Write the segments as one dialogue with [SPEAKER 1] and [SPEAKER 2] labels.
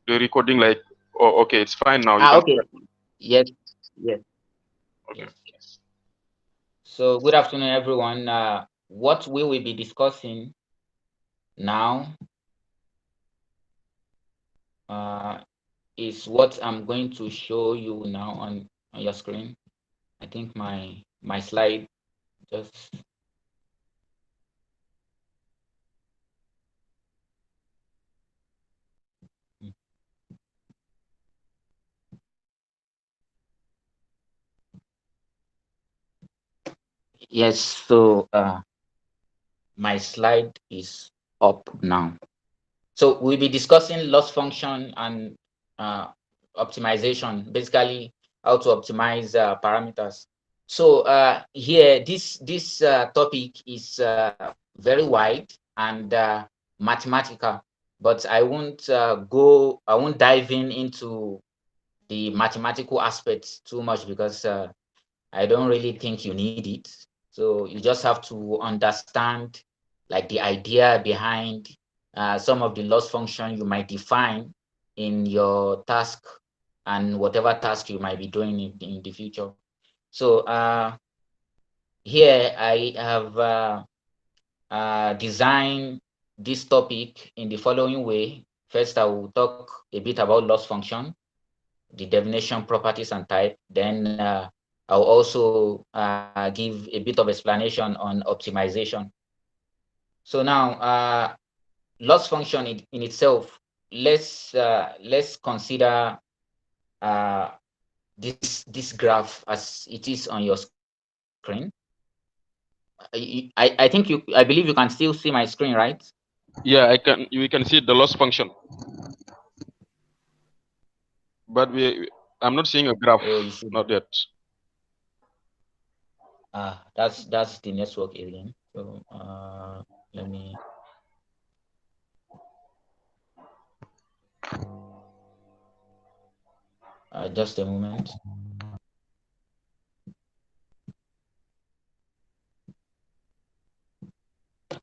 [SPEAKER 1] the recording like, oh, okay, it's fine now. You
[SPEAKER 2] Ah,
[SPEAKER 1] can
[SPEAKER 2] okay.
[SPEAKER 1] start.
[SPEAKER 2] Yes, yes,
[SPEAKER 1] Okay.
[SPEAKER 2] yes. So good afternoon, everyone. What we will be discussing now uh, is what I'm going to show you now on your screen. I think my slide just yes. So my slide is up now. So we'll be discussing loss function and uh, optimization, basically how to optimize parameters. So here, this topic is very wide and mathematical, but I won't dive into the mathematical aspects too much because I don't really think you need it. So you just have to understand like the idea behind some of the loss function you might define in your task and whatever task you might be doing in the future. So here I have designed this topic in the following way. First, I will talk a bit about loss function, the definition, properties, and type. Then I'll also give a bit of explanation on optimization. So now, loss function in itself, let's consider uh, this graph as it is on your screen. I believe you can still see my screen, right?
[SPEAKER 1] Yeah, I can. We can see the loss function, but I'm not seeing a graph.
[SPEAKER 2] Oh, you should.
[SPEAKER 1] Not yet.
[SPEAKER 2] That's the network again. So let me just a moment.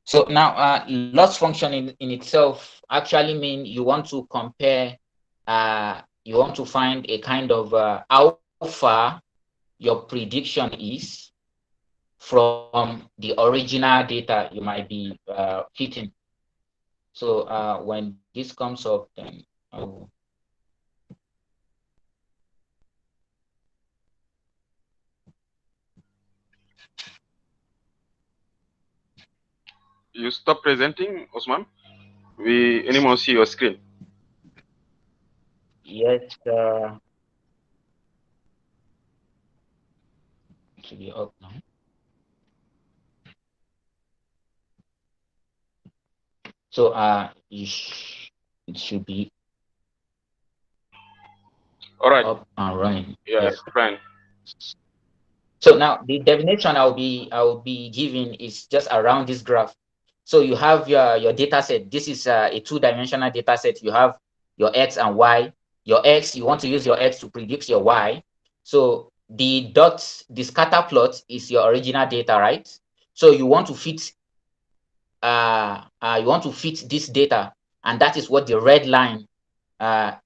[SPEAKER 2] So now, loss function in itself actually mean you want to compare, you want to find a kind of how far your prediction is from the original data you might be fitting. So when this comes up, then I will,
[SPEAKER 1] You stop presenting, Osman. We anymore see your screen.
[SPEAKER 2] yes, it should be up now. So it should be
[SPEAKER 1] All right.
[SPEAKER 2] up and running.
[SPEAKER 1] Yeah,
[SPEAKER 2] Yes.
[SPEAKER 1] fine.
[SPEAKER 2] So now the definition I'll be giving is just around this graph. So you have your data set. This is a two-dimensional data set. You have your x and y. Your x, you want to use your x to predict your y. So the dots, the scatter plot is your original data, right? So you want to fit this data, and that is what the red line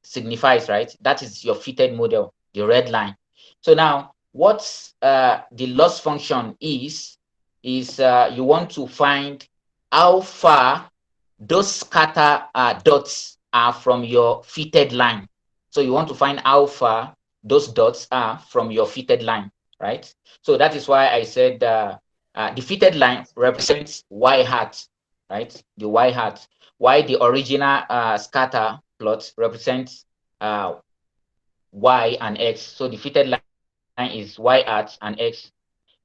[SPEAKER 2] signifies, right? That is your fitted model, the red line. So now, what the loss function is you want to find how far those scatter dots are from your fitted line. So you want to find how far those dots are from your fitted line, right? So that is why I said the fitted line represents y hat, right? The y hat. Why the original scatter plot represents uh, y and x. So the fitted line is y hat and x.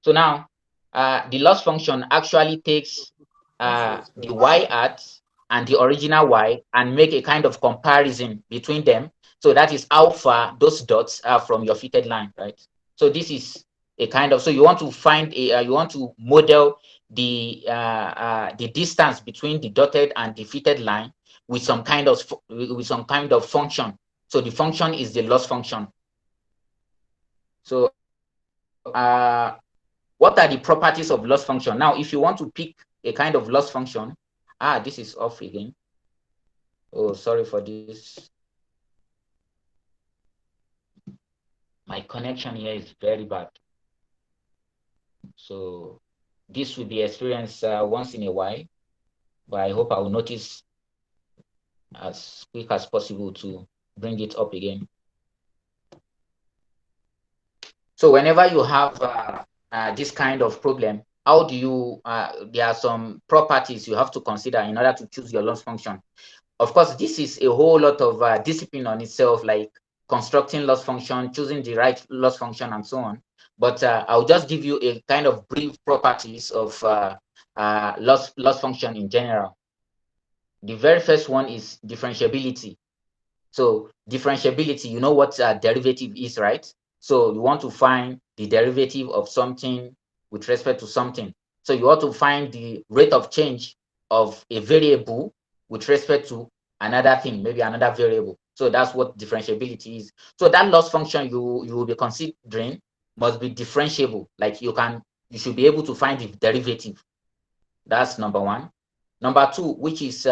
[SPEAKER 2] So now the loss function actually takes the y hat and the original y and make a kind of comparison between them. So that is how far those dots are from your fitted line, right? So this is a kind of, so you want to find you want to model the distance between the dotted and the fitted line with some kind of function. So the function is the loss function. So what are the properties of loss function? Now, if you want to pick a kind of loss function, this is off again. Oh, sorry for this. My connection here is very bad. So this will be experienced once in a while, but I hope I will notice as quick as possible to bring it up again. So whenever you have this kind of problem, how do you, there are some properties you have to consider in order to choose your loss function. Of course, this is a whole lot of discipline on itself, like constructing loss function, choosing the right loss function, and so on. But I'll just give you a kind of brief properties of loss function in general. The very first one is differentiability. So differentiability, you know what derivative is, right? So you want to find the derivative of something with respect to something. So you want to find the rate of change of a variable with respect to another thing, maybe another variable. So that's what differentiability is. So that loss function you will be considering must be differentiable. Like you should be able to find the derivative. That's number one. Number two, which is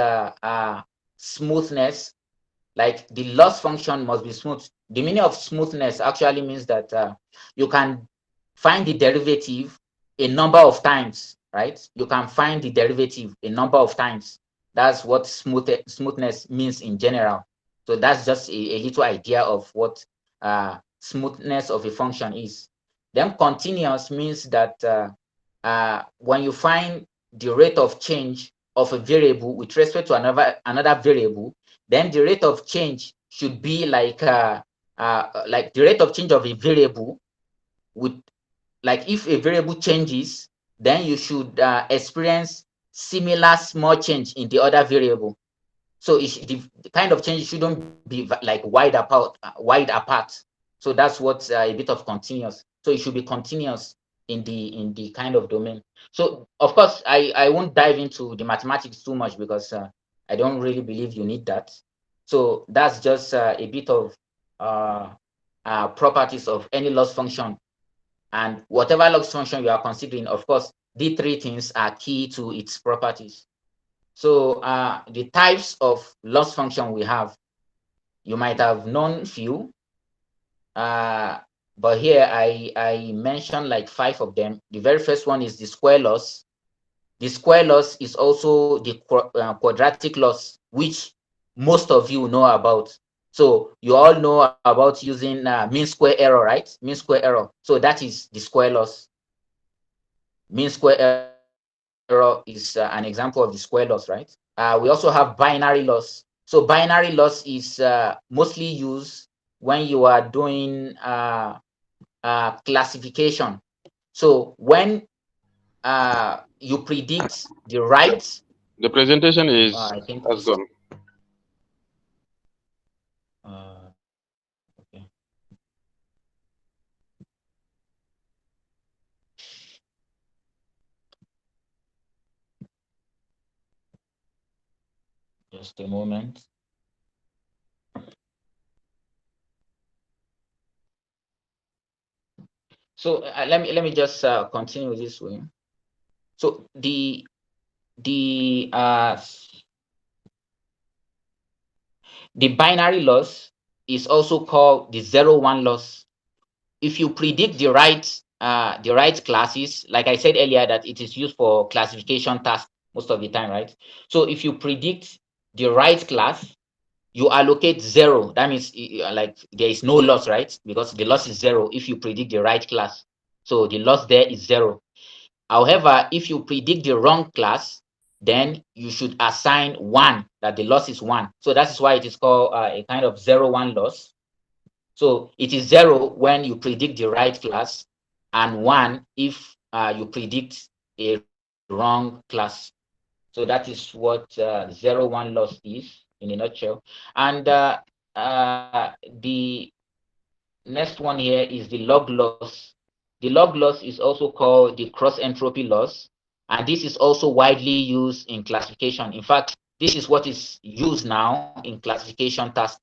[SPEAKER 2] smoothness. Like the loss function must be smooth. The meaning of smoothness actually means that you can find the derivative a number of times, right? You can find the derivative a number of times. That's what smoothness means in general. So that's just a little idea of what smoothness of a function is. Then continuous means that when you find the rate of change of a variable with respect to another variable, then the rate of change should be like the rate of change of a variable would, like if a variable changes, then you should experience similar small change in the other variable. So the kind of change shouldn't be like wide apart. So that's what a bit of continuous. So it should be continuous in the kind of domain. So of course, I won't dive into the mathematics too much because I don't really believe you need that. So that's just a bit of properties of any loss function, and whatever loss function you are considering. Of course, these three things are key to its properties. So the types of loss function we have, you might have known few, but here I mentioned like 5 of them. The very first one is the square loss. The square loss is also the quadratic loss, which most of you know about. So you all know about using mean square error, right? Mean square error. So that is the square loss. Mean square error is an example of the square loss, right? We also have binary loss. So binary loss is mostly used when you are doing classification. So when you predict the right,
[SPEAKER 1] The presentation is
[SPEAKER 2] I think
[SPEAKER 1] has gone.
[SPEAKER 2] okay. Just a moment. So let me just continue this way. So the the binary loss is also called the 0-1 loss. If you predict the right classes, like I said earlier, that it is used for classification tasks most of the time, right? So if you predict the right class, you allocate 0. That means like there is no loss, right? Because the loss is 0 if you predict the right class. So the loss there is 0. However, if you predict the wrong class, then you should assign 1, that the loss is 1. So that is why it is called a kind of 0-1 loss. So it is 0 when you predict the right class, and 1 if you predict a wrong class. So that is what 0-1 loss is in a nutshell. And the next one here is the log loss. The log loss is also called the cross entropy loss, and this is also widely used in classification. In fact, this is what is used now in classification tasks.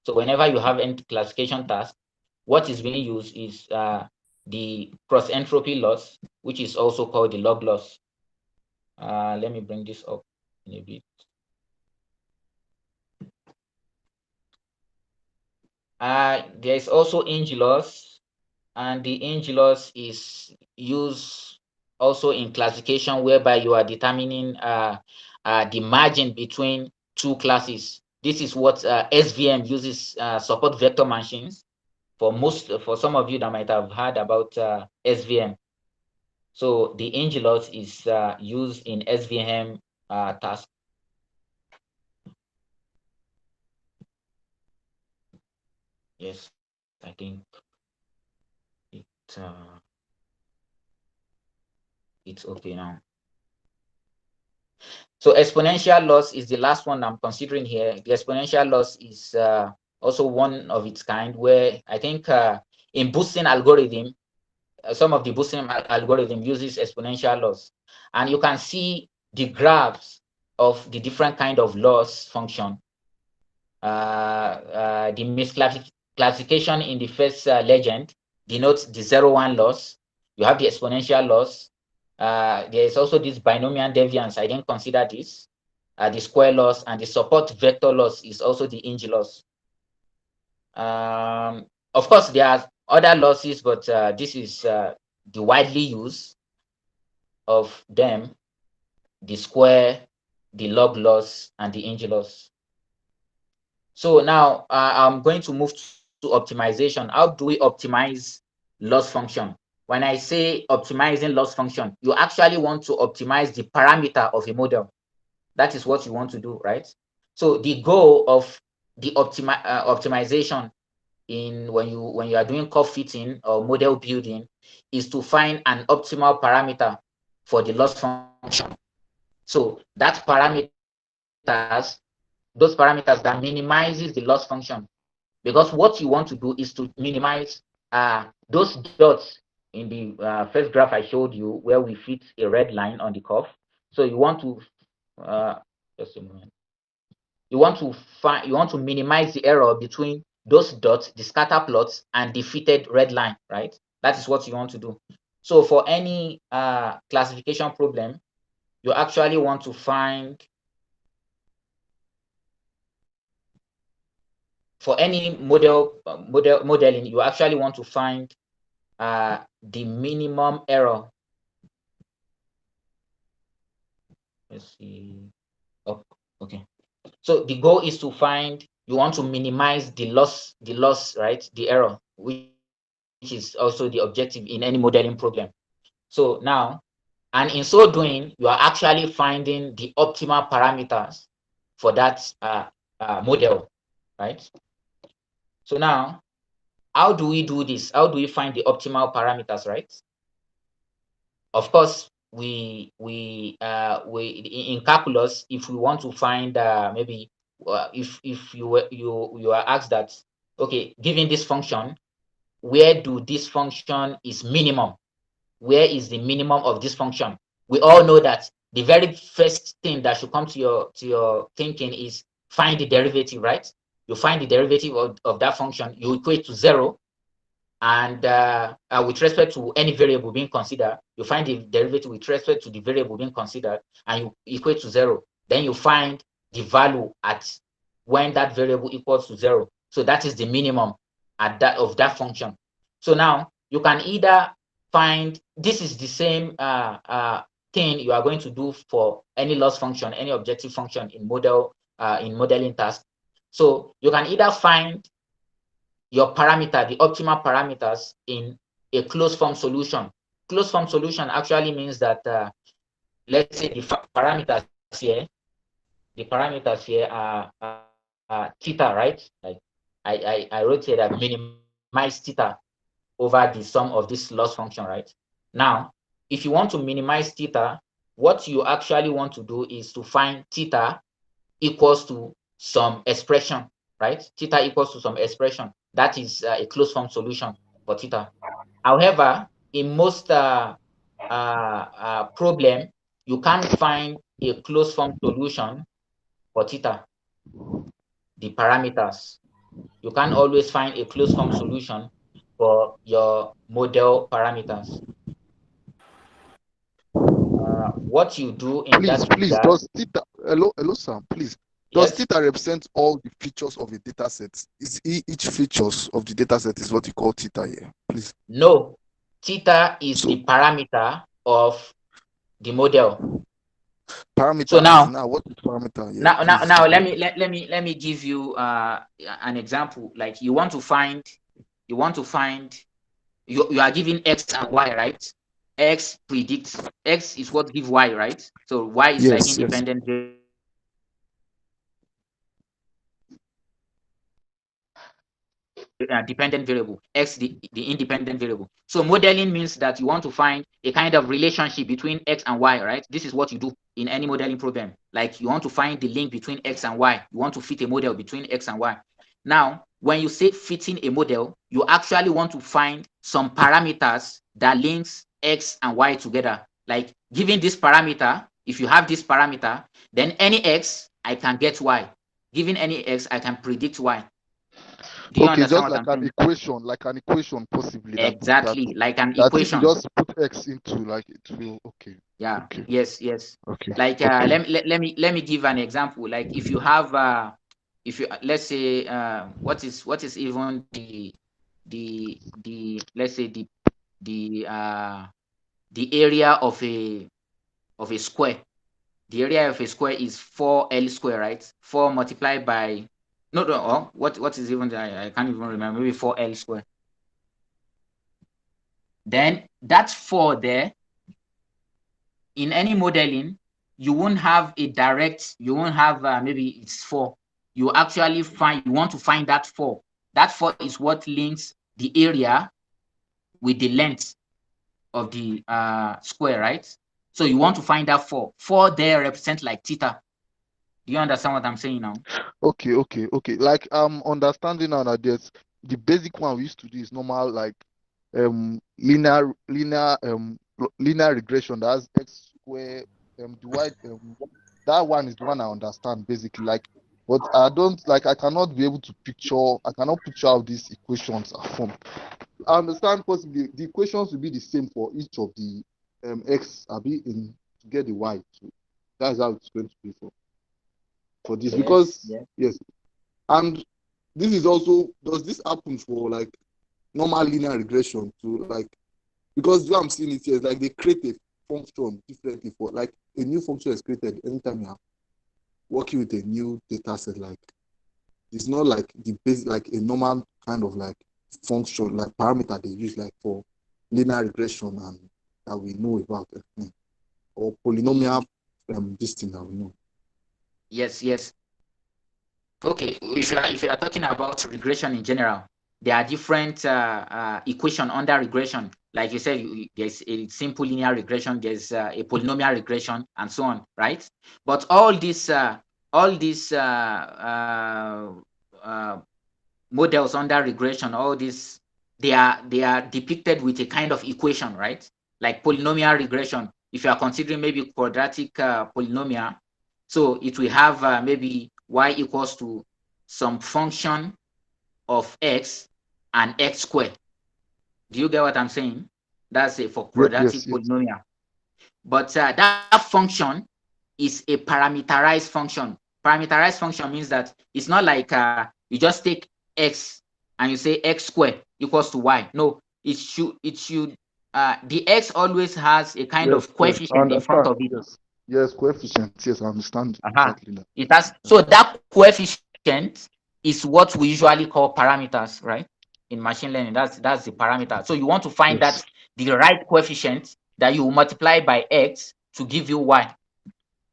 [SPEAKER 2] So whenever you have any classification task, what is being used is the cross entropy loss, which is also called the log loss. Let me bring this up in a bit. There is also Inge loss. And the hinge loss is used also in classification, whereby you are determining the margin between two classes. This is what SVM uses, support vector machines. For some of you that might have heard about SVM. So the hinge loss is used in SVM task. Yes, I think it it's okay now. So exponential loss is the last one I'm considering here. The exponential loss is also one of its kind, where I think in boosting algorithm, some of the boosting algorithm uses exponential loss. And you can see the graphs of the different kind of loss function. The misclassification in the first legend denotes the 0-1 loss. You have the exponential loss. There is also this binomial deviance. I didn't consider this. The square loss, and the support vector loss is also the hinge loss. Of course, there are other losses, but this is the widely used of them: the square, the log loss, and the hinge loss. So now I'm going to move to optimization. How do we optimize loss function? When I say optimizing loss function, you actually want to optimize the parameter of a model. That is what you want to do, right? So the goal of the optimization in when you are doing curve fitting or model building is to find an optimal parameter for the loss function. So that those parameters that minimizes the loss function, because what you want to do is to minimize those dots in the first graph I showed you, where we fit a red line on the curve. So you want to just a moment. You want to minimize the error between those dots, the scatter plots, and the fitted red line, right? That is what you want to do. So for any classification problem, you actually want to find, for any modeling, you actually want to find the minimum error. Let's see. Oh, okay. So the goal is to find, you want to minimize the loss, right? The error, which is also the objective in any modeling problem. So now, and in so doing, you are actually finding the optimal parameters for that model, right? So now, how do we do this? How do we find the optimal parameters, right? Of course, we in calculus, if we want to find maybe if you are asked that, okay, given this function, where do this function is minimum? Where is the minimum of this function? We all know that the very first thing that should come to your thinking is find the derivative, right? You find the derivative of that function, you equate to 0, and with respect to any variable being considered, you find the derivative with respect to the variable being considered, and you equate to 0. Then you find the value at when that variable equals to 0. So that is the minimum at that of that function. So now you can either find, this is the same thing you are going to do for any loss function, any objective function in modeling task. So you can either find your parameter, the optimal parameters, in a closed form solution. Closed form solution actually means that, let's say the parameters here are theta, right? Like I wrote here that minimize theta over the sum of this loss function, right? Now, if you want to minimize theta, what you actually want to do is to find theta equals to some expression, right? Theta equals to some expression. That is a closed form solution for theta. However, in most problem, you can't find a closed form solution for theta, the parameters. You can't always find a closed form solution for your model parameters. What you do in that regard,
[SPEAKER 3] does theta, hello sir, please, does
[SPEAKER 2] yes,
[SPEAKER 3] theta represent all the features of a data set? Is each features of the data set is what you call theta here? please.
[SPEAKER 2] No, theta is
[SPEAKER 3] So
[SPEAKER 2] the parameter of the model. So
[SPEAKER 3] parameter as
[SPEAKER 2] now,
[SPEAKER 3] in what is parameter? Yeah,
[SPEAKER 2] now, now,
[SPEAKER 3] please.
[SPEAKER 2] now, let me give you an example. Like you are given x and y, right? X is what give y, right? So y is like
[SPEAKER 3] Yes, yes.
[SPEAKER 2] independent variable. Dependent variable, x the independent variable. So modeling means that you want to find a kind of relationship between x and y, right? This is what you do in any modeling problem. Like you want to find the link between x and y. You want to fit a model between x and y. Now, when you say fitting a model, you actually want to find some parameters that links x and y together. Like given this parameter, if you have this parameter, then any x, I can get y. Given any x, I can predict y. Do you
[SPEAKER 3] Okay,
[SPEAKER 2] understand
[SPEAKER 3] just
[SPEAKER 2] what
[SPEAKER 3] like
[SPEAKER 2] I'm
[SPEAKER 3] an
[SPEAKER 2] saying?
[SPEAKER 3] equation, possibly
[SPEAKER 2] Exactly, like an
[SPEAKER 3] that if you
[SPEAKER 2] equation.
[SPEAKER 3] just put x into, like, it will. Okay,
[SPEAKER 2] Yeah.
[SPEAKER 3] okay,
[SPEAKER 2] Yes. Yes.
[SPEAKER 3] okay,
[SPEAKER 2] Like
[SPEAKER 3] okay.
[SPEAKER 2] let me give an example. Like if you have if you let's say what is even the let's say the area of a square. The area of a square is 4L square, right? 4 multiplied by no, what is even I can't even remember. Maybe 4L square. Then that 4 there in any modeling, you won't have a direct, you won't have maybe it's 4. You actually you want to find that 4. That 4 is what links the area with the length of the square, right? So you want to find that 4. 4 there represent like theta. Do you understand what I'm saying now?
[SPEAKER 3] Okay, okay, okay. Like, I'm understanding now that there's the basic one we used to do is normal, like, linear regression. That's x square divide. That one is the one I understand basically. Like, but I don't, like, I cannot be able to picture. I cannot picture how these equations are formed. I understand possibly the equations will be the same for each of the x. I'll be in to get the y. So that's how it's going to be for this,
[SPEAKER 2] Yes,
[SPEAKER 3] because
[SPEAKER 2] yes.
[SPEAKER 3] yes. And this is also, does this happen for, like, normal linear regression to, like, because what I'm seeing it here is like they create a function differently for, like, a new function is created anytime you are working with a new data set. Like, it's not like the base, like a normal kind of like function, like parameter they use like for linear regression and that we know about, or polynomial this thing that we know.
[SPEAKER 2] Yes, yes. Okay, if you are talking about regression in general, there are different equation under regression. Like you said, there's a simple linear regression, there's a polynomial regression, and so on, right? But all these models under regression, all these they are depicted with a kind of equation, right? Like polynomial regression. If you are considering maybe quadratic polynomial, so it will have maybe y equals to some function of x and x squared. Do you get what I'm saying? That's it for
[SPEAKER 3] Yes,
[SPEAKER 2] quadratic
[SPEAKER 3] yes, yes.
[SPEAKER 2] polynomial. But that function is a parameterized function. Parameterized function means that it's not like you just take x and you say x squared equals to y. No, it should the x always has a kind
[SPEAKER 3] Yes,
[SPEAKER 2] of
[SPEAKER 3] yes, I
[SPEAKER 2] coefficient in front
[SPEAKER 3] understand.
[SPEAKER 2] of it.
[SPEAKER 3] Yes, yes, coefficients. Yes, I understand
[SPEAKER 2] Uh-huh.
[SPEAKER 3] exactly that.
[SPEAKER 2] It has, so that coefficient is what we usually call parameters, right? In machine learning, that's the parameter. So you want to find
[SPEAKER 3] Yes,
[SPEAKER 2] that the right coefficient that you multiply by x to give you y.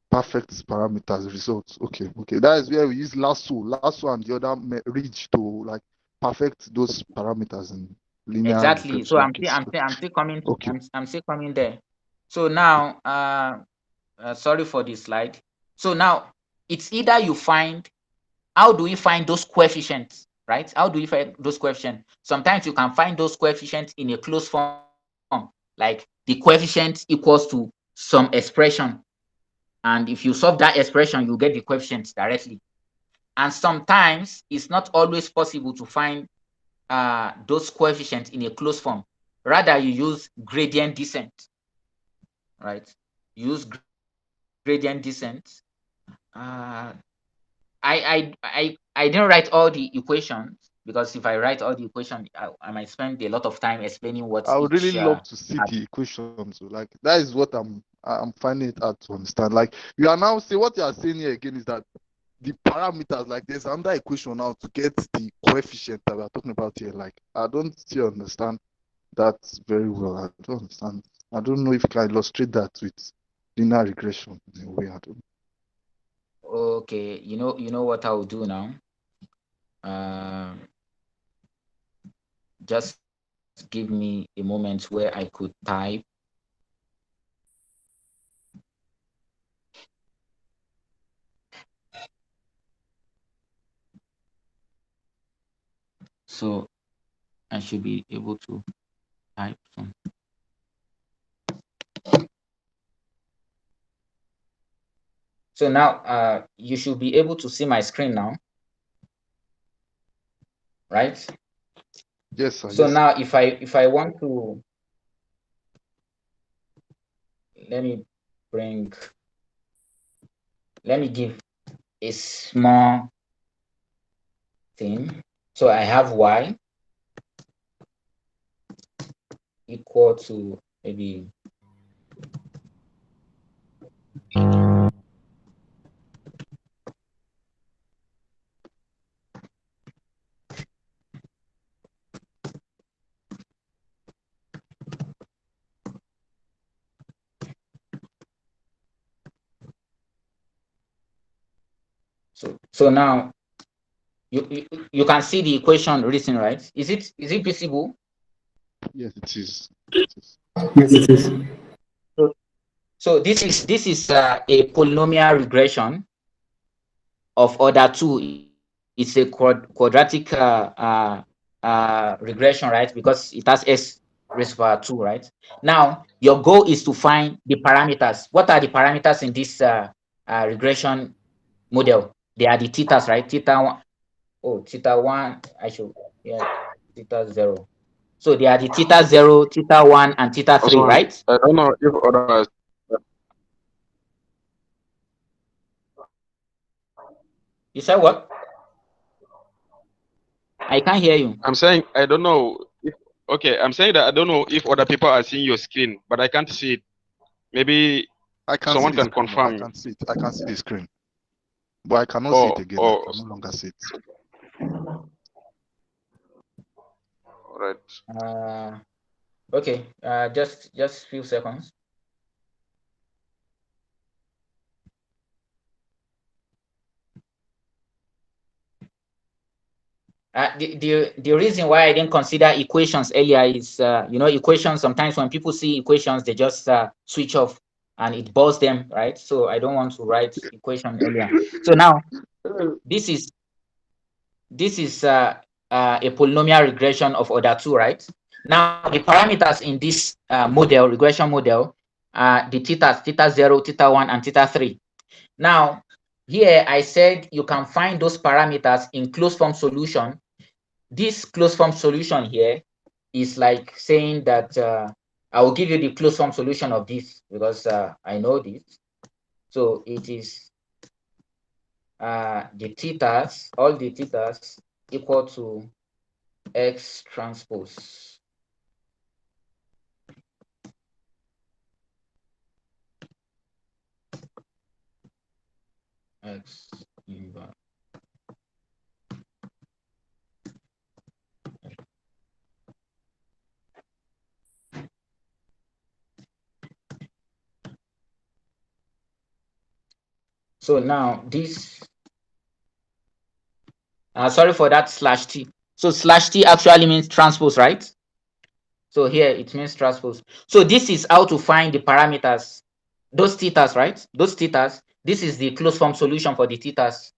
[SPEAKER 3] perfect parameters results. Okay, okay. That is where we use lasso, and the other ridge to, like, perfect those parameters in linear
[SPEAKER 2] Exactly. So
[SPEAKER 3] regression case. Okay.
[SPEAKER 2] I'm still coming there. So now sorry for this slide. So now it's either you find, how do we find those coefficients, right? How do we find those coefficients? Sometimes you can find those coefficients in a closed form, like the coefficient equals to some expression. And if you solve that expression, you get the coefficients directly. And sometimes it's not always possible to find those coefficients in a closed form. Rather, you use gradient descent, right? You use gradient descent. Uh, I didn't write all the equations, because if I write all the equation, I might spend a lot of time explaining what
[SPEAKER 3] I would really
[SPEAKER 2] each
[SPEAKER 3] love to see the equations. So, like, that is what I'm finding it hard to understand. Like, you are now saying, what you are saying here again is that the parameters, like, there's another equation now to get the coefficient that we're talking about here. Like, I don't still understand that very well. I don't understand. I don't know if I can illustrate that with linear regression in a way. I don't.
[SPEAKER 2] Okay, you know what I will do now. Just give me a moment where I could type. So I should be able to type some. So now you should be able to see my screen now, right?
[SPEAKER 3] Yes, sir.
[SPEAKER 2] So
[SPEAKER 3] Yes,
[SPEAKER 2] now if I want to, let me give a small thing. So I have y equal to maybe so now you can see the equation written, right? Is it visible?
[SPEAKER 3] yes, it is. It is.
[SPEAKER 4] Yes, it is.
[SPEAKER 2] So this is a polynomial regression of order 2. It's a quadratic regression, right? Because it has s raised power 2, right? Now your goal is to find the parameters. What are the parameters in this regression model? They are the thetas, right? Theta 1. Oh, theta 1. Theta 0. So they are the theta 0, theta 1, and theta 3,
[SPEAKER 1] Osman,
[SPEAKER 2] right?
[SPEAKER 1] I don't know if others.
[SPEAKER 2] You said what? I can't hear you.
[SPEAKER 1] I'm saying I don't know. Okay, I'm saying that I don't know if other people are seeing your screen, but I can't see it. Maybe
[SPEAKER 3] I can see
[SPEAKER 1] someone
[SPEAKER 3] the
[SPEAKER 1] can
[SPEAKER 3] screen. I
[SPEAKER 1] confirm.
[SPEAKER 3] can see it. I can see the screen, but I cannot see it
[SPEAKER 1] Oh,
[SPEAKER 3] again. I
[SPEAKER 1] oh,
[SPEAKER 3] can no longer see it.
[SPEAKER 1] all right.
[SPEAKER 2] Okay. Just few seconds. The reason why I didn't consider equations earlier is equations, sometimes when people see equations they just switch off and it bores them, right? So I don't want to write equation earlier. So now this is a polynomial regression of order 2, right? Now the parameters in this regression model are the theta 0, theta 1, and theta 3. Now here I said you can find those parameters in closed form solution. This closed form solution here is like saying that I will give you the closed form solution of this because I know this. So it is the thetas, all the thetas equal to X transpose. X inverse. So now this, sorry for that slash T. So slash T actually means transpose, right? So here it means transpose. So this is how to find the parameters, those thetas, right? Those thetas. This is the closed form solution for the thetas.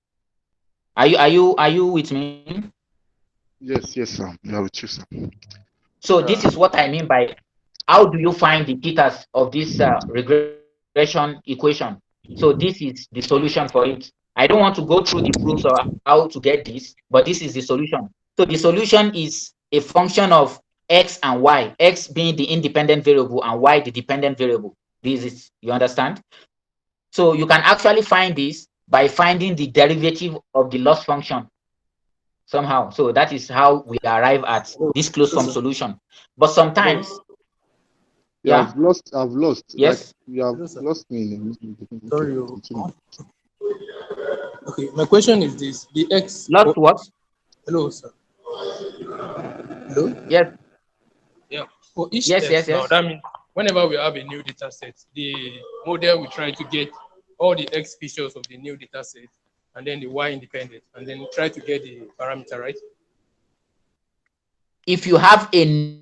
[SPEAKER 2] Are you with me?
[SPEAKER 3] Yes, yes, sir. Yeah, with you, sir.
[SPEAKER 2] So this is what I mean by how do you find the thetas of this regression equation? So this is the solution for it. I don't want to go through the proofs or how to get this, but this is the solution. So the solution is a function of x and y, x being the independent variable and y the dependent variable. This is, you understand? So you can actually find this by finding the derivative of the loss function. somehow. So that is how we arrive at this closed form solution. But sometimes,
[SPEAKER 3] Yeah,
[SPEAKER 2] yeah,
[SPEAKER 3] I've lost. Like
[SPEAKER 2] yes.
[SPEAKER 3] you have
[SPEAKER 4] Hello, sir.
[SPEAKER 3] lost me in okay,
[SPEAKER 4] Sorry.
[SPEAKER 3] continue.
[SPEAKER 4] Okay, my question is this: the X.
[SPEAKER 2] Lost what?
[SPEAKER 4] Hello, sir. Hello.
[SPEAKER 2] Yes,
[SPEAKER 4] Yeah. For each
[SPEAKER 2] yes, yes,
[SPEAKER 4] X now,
[SPEAKER 2] yes.
[SPEAKER 4] that means whenever we have a new data set, the model will try to get all the X features of the new data set and then the Y independent, and then try to get the parameter, right?
[SPEAKER 2] If you have a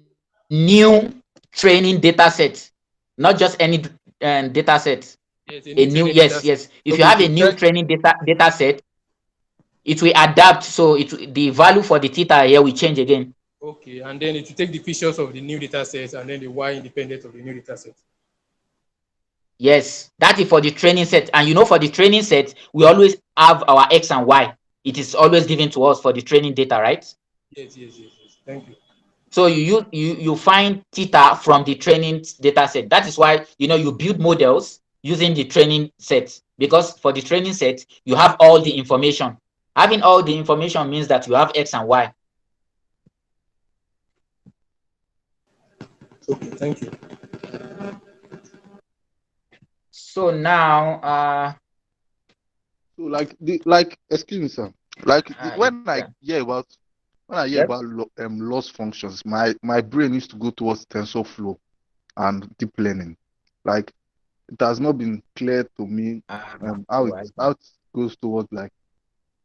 [SPEAKER 2] new training data set, not just any data set,
[SPEAKER 4] Yes, a
[SPEAKER 2] a
[SPEAKER 4] new
[SPEAKER 2] new,
[SPEAKER 4] training data
[SPEAKER 2] yes,
[SPEAKER 4] set.
[SPEAKER 2] yes. If you
[SPEAKER 4] Okay,
[SPEAKER 2] have
[SPEAKER 4] to
[SPEAKER 2] a new
[SPEAKER 4] try.
[SPEAKER 2] training data set, it will adapt. So the value for the theta here will change again.
[SPEAKER 4] Okay, and then it will take the features of the new data set and then the Y independent of the new data set.
[SPEAKER 2] Yes, that is for the training set. And for the training set, we always have our X and Y. It is always given to us for the training data, right?
[SPEAKER 4] Yes, yes, yes, yes. Thank you.
[SPEAKER 2] So you find theta from the training data set. That is why you build models using the training set, because for the training set you have all the information. Having all the information means that you have X and Y.
[SPEAKER 4] Okay, thank you.
[SPEAKER 2] So now
[SPEAKER 3] So excuse me, sir. When I
[SPEAKER 2] yeah.
[SPEAKER 3] hear about
[SPEAKER 2] Yes.
[SPEAKER 3] loss functions, my brain used to go towards TensorFlow and deep learning. Like it has not been clear to me
[SPEAKER 2] Right.
[SPEAKER 3] how it goes towards like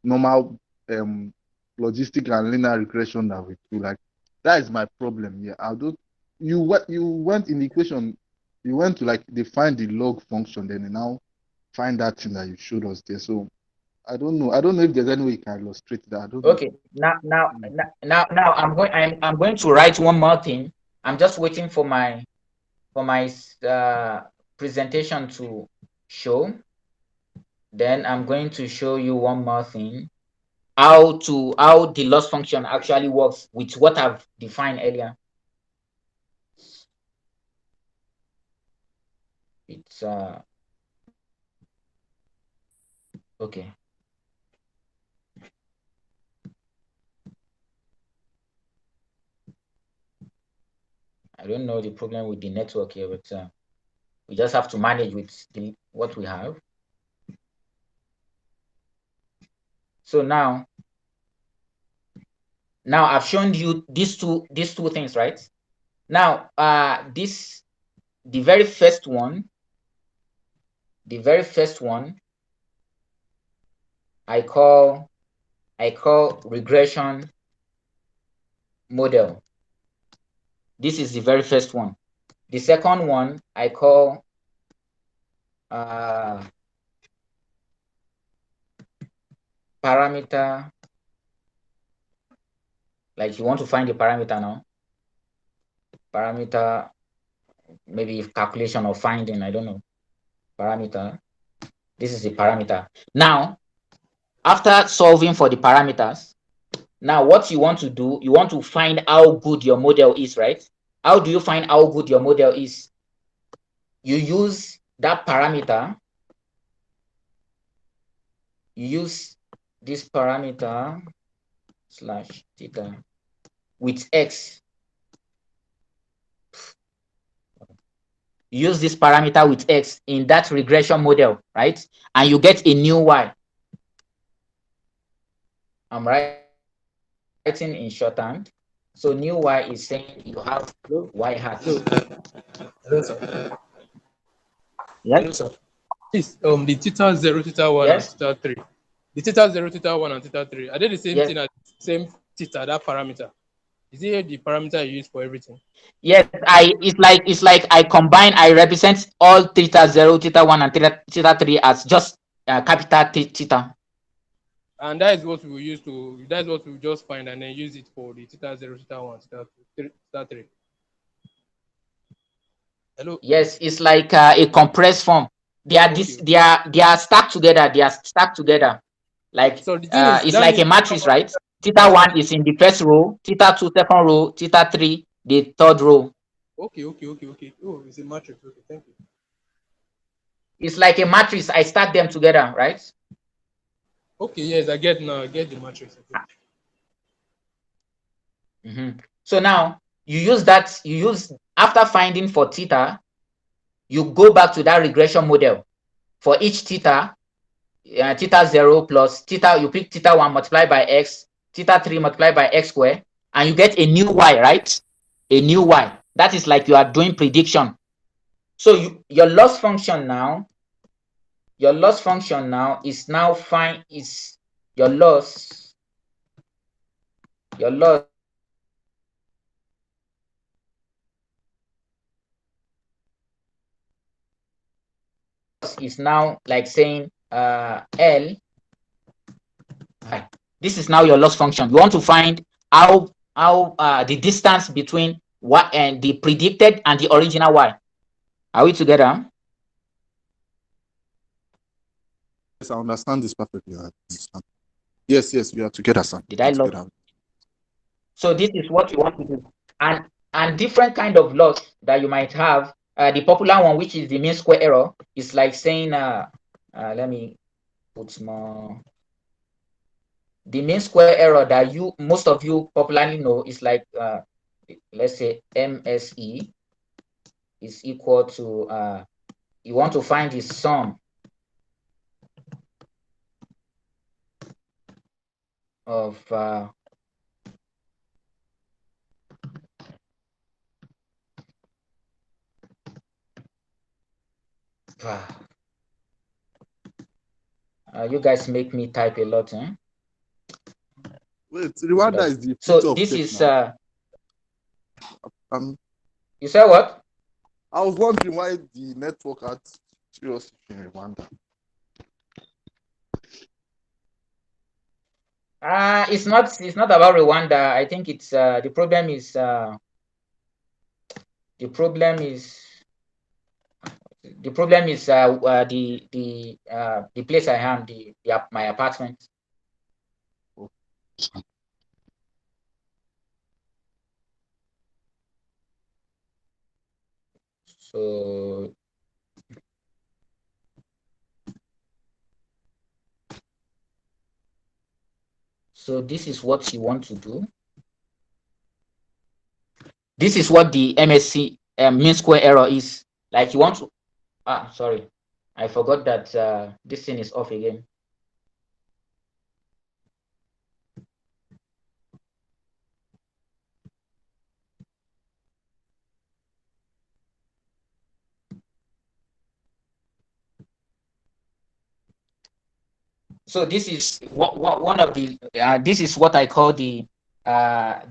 [SPEAKER 3] normal logistic and linear regression that we do. Like that is my problem here. I don't you went in the equation, you went to like define the log function, then you now find that thing that you showed us there. So I don't know. I don't know if there's any way you can illustrate that. I don't know.
[SPEAKER 2] Okay. Now I'm going to write one more thing. I'm just waiting for my presentation to show. Then I'm going to show you one more thing. How the loss function actually works with what I've defined earlier. It's okay. I don't know the problem with the network here, but we just have to manage with what we have. So now I've shown you these two things, right? Now the very first one I call regression model. This is the very first one. The second one I call parameter. Like you want to find the parameter now. Parameter, maybe calculation or finding, I don't know. Parameter. This is the parameter. Now, after solving for the parameters, now what you want to do, you want to find how good your model is, right? How do you find how good your model is? You use that parameter. You use this parameter slash theta with X. You use this parameter with X in that regression model, right? And you get a new Y. I'm writing in shorthand. So new Y is saying you have
[SPEAKER 4] Hello.
[SPEAKER 2] Y hat.
[SPEAKER 4] Hello. Hello, sir.
[SPEAKER 2] Yes.
[SPEAKER 4] Hello, sir. Please, the theta 0, theta 1, and
[SPEAKER 2] Yes.
[SPEAKER 4] theta 3. The theta 0, theta 1, and theta 3, are they the same
[SPEAKER 2] Yes.
[SPEAKER 4] thing as same theta, that parameter? Is it the parameter you use for everything?
[SPEAKER 2] Yes. It's like I combine. I represent all theta 0, theta 1, and theta 3 as just capital theta.
[SPEAKER 4] And that is what we will use to, that's what we will just find and then use it for the theta 0, theta 1, theta 3, theta 3. Hello?
[SPEAKER 2] Yes. It's like a compressed form. They are
[SPEAKER 4] Okay,
[SPEAKER 2] this.
[SPEAKER 4] okay.
[SPEAKER 2] They are stacked together. They are stacked together. Like
[SPEAKER 4] So the thing is,
[SPEAKER 2] it's
[SPEAKER 4] that
[SPEAKER 2] like
[SPEAKER 4] means
[SPEAKER 2] a
[SPEAKER 4] theta
[SPEAKER 2] matrix,
[SPEAKER 4] 1,
[SPEAKER 2] right? Theta 1 is in the first row, theta 2 second row, theta 3 the third row.
[SPEAKER 4] okay, okay, okay, okay. Oh, it's a matrix. Okay, thank you.
[SPEAKER 2] It's like a matrix. I stack them together, right?
[SPEAKER 4] Okay, yes, I get now. I get the matrix. Okay.
[SPEAKER 2] So now you use after finding for theta, you go back to that regression model. For each theta, theta 0 plus theta, you pick theta 1 multiplied by x, theta 3 multiplied by x squared, and you get a new y, right? A new y. That is like you are doing prediction. So your loss function now is now fine, is your loss is now like saying L. This is now your loss function. You want to find how the distance between what and the predicted and the original y. Are we together?
[SPEAKER 3] Yes, I understand this perfectly. I understand. Yes, we are together, sir.
[SPEAKER 2] Did I lose? So this is what you want to do, and different kind of loss that you might have. The popular one, which is the mean square error, is like saying let me put more. The mean square error that most of you popularly know is like let's say MSE is equal to you want to find the sum of you guys make me type a lot, eh?
[SPEAKER 3] Wait, Rwanda is the
[SPEAKER 2] so
[SPEAKER 3] future of
[SPEAKER 2] this
[SPEAKER 3] tech
[SPEAKER 2] is
[SPEAKER 3] now.
[SPEAKER 2] You said what?
[SPEAKER 3] I was wondering why the network had serious issue in Rwanda.
[SPEAKER 2] It's not about Rwanda. I think it's the problem is the place I am, my apartment. So this is what you want to do. This is what the MSC mean square error is. Like you want to, sorry, I forgot that this thing is off again. So this is one of the this is what I call the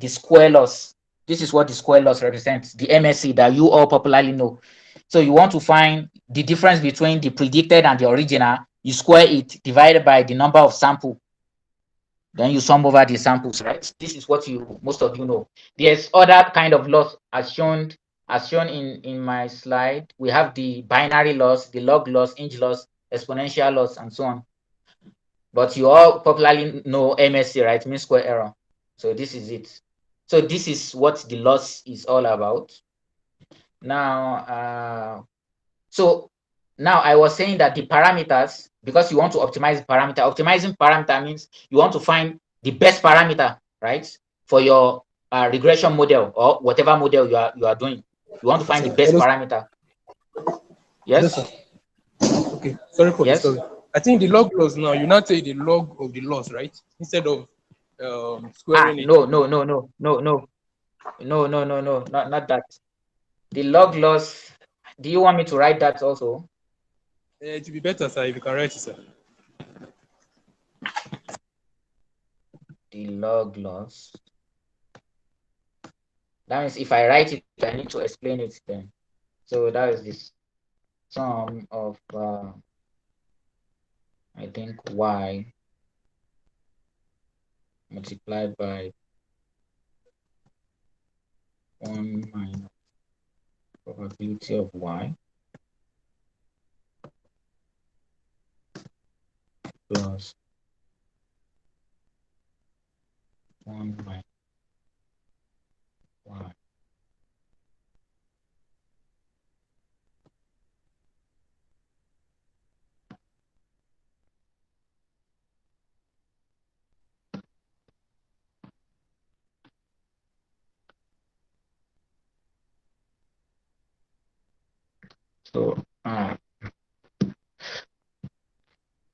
[SPEAKER 2] square loss. This is what the square loss represents, the MSC that you all popularly know. So you want to find the difference between the predicted and the original. You square it divided by the number of sample. Then you sum over the samples, right? This is what most of you know. There's other kind of loss as shown in my slide. We have the binary loss, the log loss, inch loss, exponential loss, and so on. But you all popularly know MSC, right? Mean square error. So this is it. So this is what the loss is all about. Now, so now I was saying that the parameters, because you want to optimize parameter, optimizing parameter means you want to find the best parameter, right? For your regression model or whatever model you are doing. You want to find the best parameter. Yes?
[SPEAKER 4] Okay, sorry for the story. I think the log loss now, you now take the log of the loss, right? Instead of squaring it.
[SPEAKER 2] No, not that. The log loss, do you want me to write that also?
[SPEAKER 4] It would be better, sir, if you can write it, sir.
[SPEAKER 2] The log loss. That means if I write it, I need to explain it then. So that is the sum of, I think, y multiplied by 1 minus probability of y plus 1 minus y. So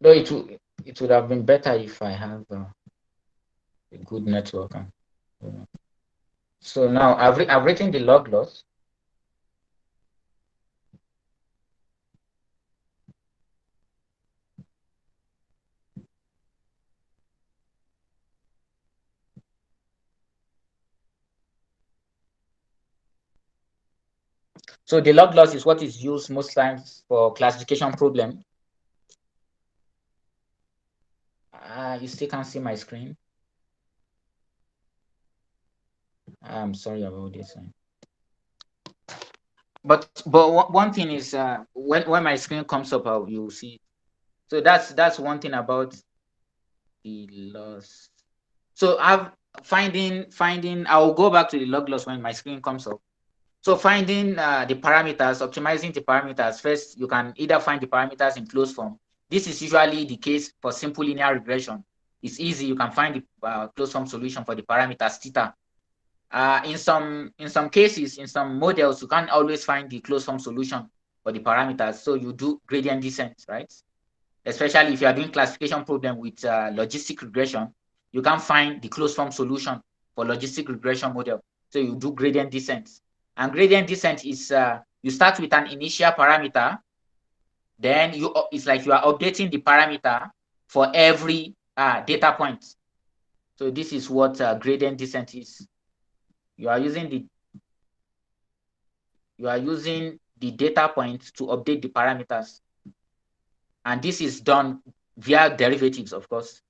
[SPEAKER 2] though it would have been better if I have a good network. So now I've written the log loss. So the log loss is what is used most times for classification problem. You still can't see my screen. I'm sorry about this. But one thing is when my screen comes up, you'll see. So that's one thing about the loss. So I've finding I'll go back to the log loss when my screen comes up. So finding the parameters, optimizing the parameters. First, you can either find the parameters in closed form. This is usually the case for simple linear regression. It's easy. You can find the closed form solution for the parameters theta. In some cases, in some models, you can't always find the closed form solution for the parameters. So you do gradient descent, right? Especially if you are doing classification problem with logistic regression, you can't find the closed form solution for logistic regression model. So you do gradient descent. And gradient descent is you start with an initial parameter, then it's like you are updating the parameter for every data point. So this is what gradient descent is. You are using the data point to update the parameters. And this is done via derivatives, of course.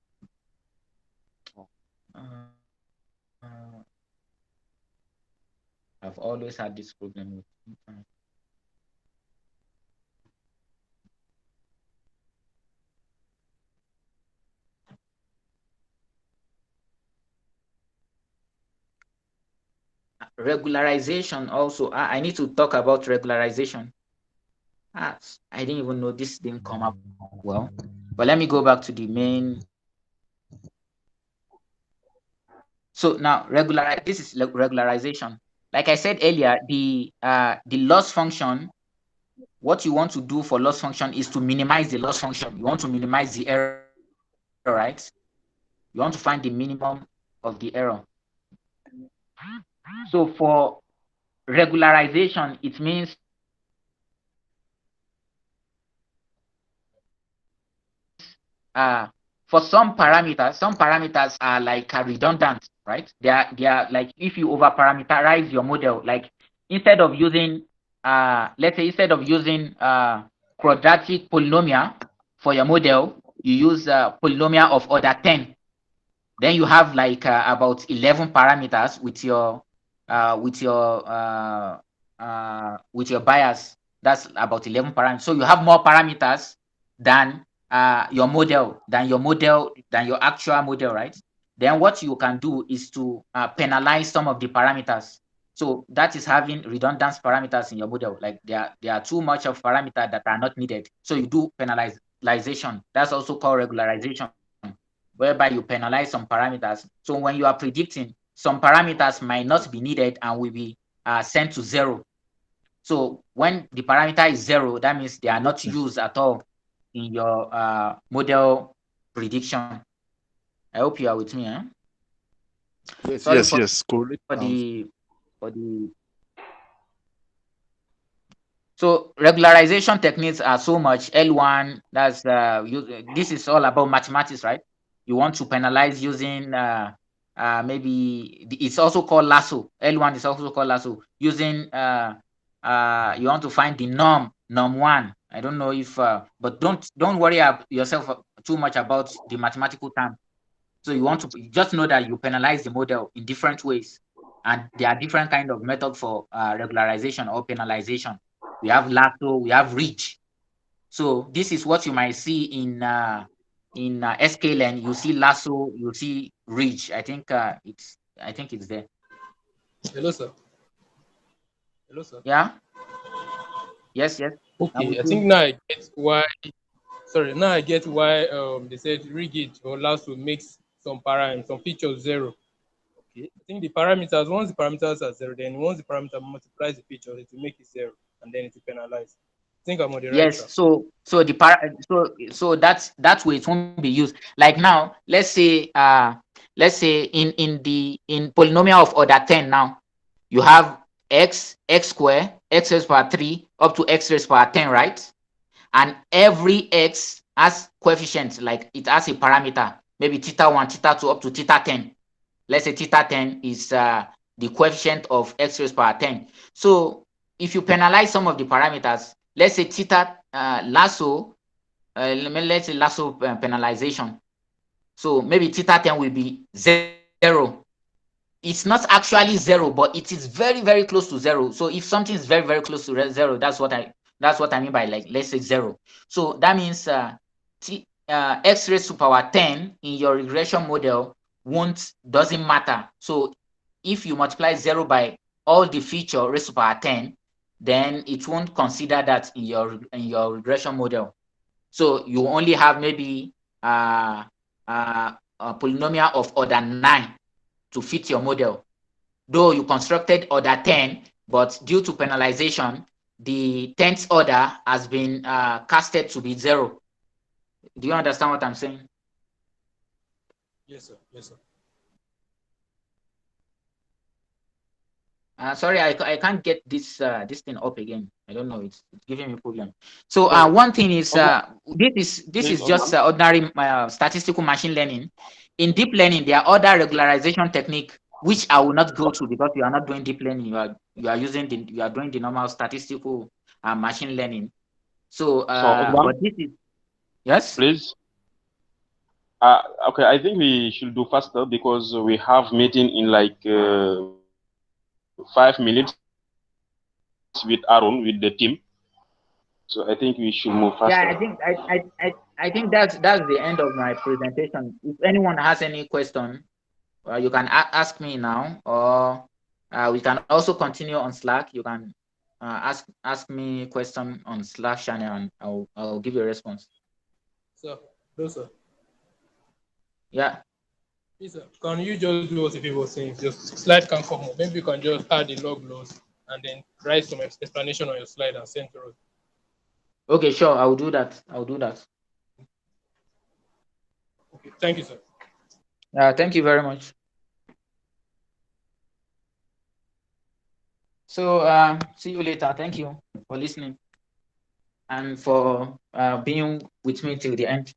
[SPEAKER 2] I've always had this problem with regularization. Also, I need to talk about regularization. I didn't even know this didn't come up well, but let me go back to the main. So now this is regularization. Like I said earlier, the loss function, what you want to do for loss function is to minimize the loss function. You want to minimize the error, right? You want to find the minimum of the error. So for regularization, it means for some parameters are like redundant, right? They are like, if you over parameterize your model, like instead of using let's say instead of using quadratic polynomial for your model, you use polynomial of order 10. Then you have like about 11 parameters with your bias. That's about 11 parameters. So you have more parameters than your actual model, right? Then what you can do is to penalize some of the parameters. So that is having redundant parameters in your model. Like there are too much of parameters that are not needed. So you do penalization. That's also called regularization, whereby you penalize some parameters. So when you are predicting, some parameters might not be needed and will be sent to zero. So when the parameter is zero, that means they are not used at all in your model prediction. I hope you are with me.
[SPEAKER 3] Yes,
[SPEAKER 2] Sorry
[SPEAKER 3] yes, yes. Correct.
[SPEAKER 2] for the So regularization techniques are so much. L1, that's this is all about mathematics, right? You want to penalize using maybe it's also called lasso. L1 is also called lasso. Using you want to find the norm one. I don't know if but don't worry yourself too much about the mathematical term. So you want to just know that you penalize the model in different ways, and there are different kind of method for regularization or penalization. We have lasso, we have reach. So this is what you might see in SKLN. You see lasso, you see reach. I think it's there.
[SPEAKER 4] Hello, sir. Hello, sir.
[SPEAKER 2] Yeah. Yes. Yes. I'm
[SPEAKER 4] Okay,
[SPEAKER 2] with
[SPEAKER 4] I think
[SPEAKER 2] you.
[SPEAKER 4] now I get why. Sorry, now I get why they said rigid or lasso makes some some features zero. Okay, I think the parameters, once the parameters are zero, then once the parameter multiplies the features, it will make it zero, and then it will penalize. think I'm on the right track.
[SPEAKER 2] Yes, so that's where it won't be used. Like now, let's say in polynomial of order 10 now, you have x square, x raised power 3 up to x raised power 10, right? And every x has coefficient, like it has a parameter, maybe theta 1, theta 2 up to theta 10. Let's say theta 10 is the coefficient of x raised power 10. So if you penalize some of the parameters, let's say theta lasso, let's say lasso penalization. So maybe theta 10 will be 0. It's not actually 0, but it is very, very close to 0. So if something is very, very close to 0, that's what I mean by, like, let's say 0. So that means x raised to power 10 in your regression model doesn't matter. So if you multiply 0 by all the feature raised to power 10, then it won't consider that in your regression model. So you only have maybe a polynomial of order 9 to fit your model. Though you constructed order 10, but due to penalization, the 10th order has been casted to be 0. Do you understand what I'm saying?
[SPEAKER 4] Yes, sir. Yes, sir.
[SPEAKER 2] Sorry, I can't get this thing up again. I don't know. It's giving me problem. So
[SPEAKER 1] So,
[SPEAKER 2] one thing is
[SPEAKER 1] Osman,
[SPEAKER 2] this
[SPEAKER 1] please,
[SPEAKER 2] is just
[SPEAKER 1] Osman.
[SPEAKER 2] ordinary statistical machine learning. In deep learning, there are other regularization technique which I will not go to because you are not doing deep learning. You are doing the normal statistical machine learning. So
[SPEAKER 1] So, Osman,
[SPEAKER 2] but this is yes.
[SPEAKER 1] please. Okay, I think we should do faster because we have meeting in like 5 minutes with Aaron with the team. So I think we should move faster.
[SPEAKER 2] Yeah, I think that's the end of my presentation. If anyone has any question, you can ask me now, or we can also continue on Slack. You can ask me question on Slack channel, and I'll give you a response.
[SPEAKER 4] So, no, sir.
[SPEAKER 2] Yeah,
[SPEAKER 4] Yes, sir. Can you just do what people were saying? Just slide can come up. Maybe you can just add the log loss and then write some explanation on your slide and send to us.
[SPEAKER 2] okay, sure, I'll do that. I'll do that.
[SPEAKER 4] Okay. Thank you, sir.
[SPEAKER 2] Thank you very much. So see you later. Thank you for listening and for being with me till the end.